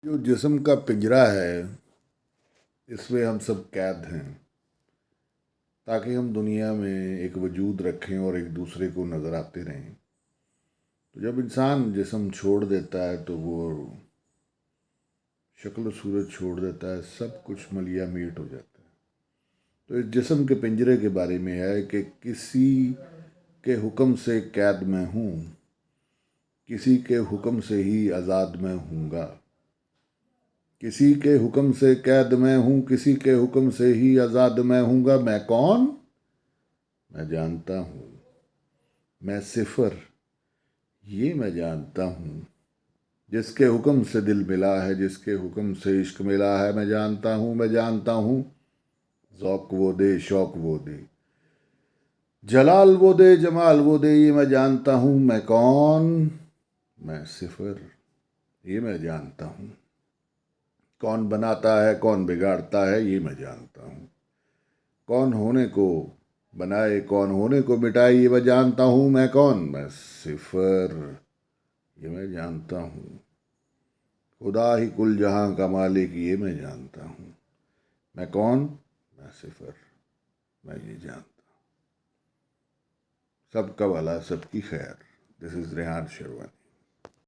जो जिस्म का पिंजरा है, इसमें हम सब कैद हैं ताकि हम दुनिया में एक वजूद रखें और एक दूसरे को नज़र आते रहें। तो जब इंसान जिस्म छोड़ देता है तो वो शक्ल सूरत छोड़ देता है, सब कुछ मलिया मीट हो जाता है। तो इस जिस्म के पिंजरे के बारे में है कि किसी के हुक्म से कैद में हूँ, किसी के हुक्म से ही आज़ाद में हूँगा। किसी के हुक्म से कैद में हूँ, किसी के हुक्म से ही आज़ाद में हूँगा। मैं कौन? मैं जानता हूँ। मैं सिफर, ये मैं जानता हूँ। जिसके हुक्म से दिल मिला है, जिसके हुक्म से इश्क मिला है, मैं जानता हूँ, मैं जानता हूँ। ज़ौक़ वो दे, शौक़ वो दे, जलाल वो दे, जमाल वो दे, ये मैं जानता हूँ। मैं कौन? मैं सिफर, ये मैं जानता हूँ। कौन बनाता है, कौन बिगाड़ता है, ये मैं जानता हूँ। कौन होने को बनाए, कौन होने को मिटाए, ये मैं जानता हूँ। मैं कौन? मैं सिफर, ये मैं जानता हूँ। खुदा ही कुल जहां का मालिक, ये मैं जानता हूँ। मैं कौन? मैं सिफर, मैं ये जानता हूँ। सबका भला, सबकी खैर। This is Rehan sherwani.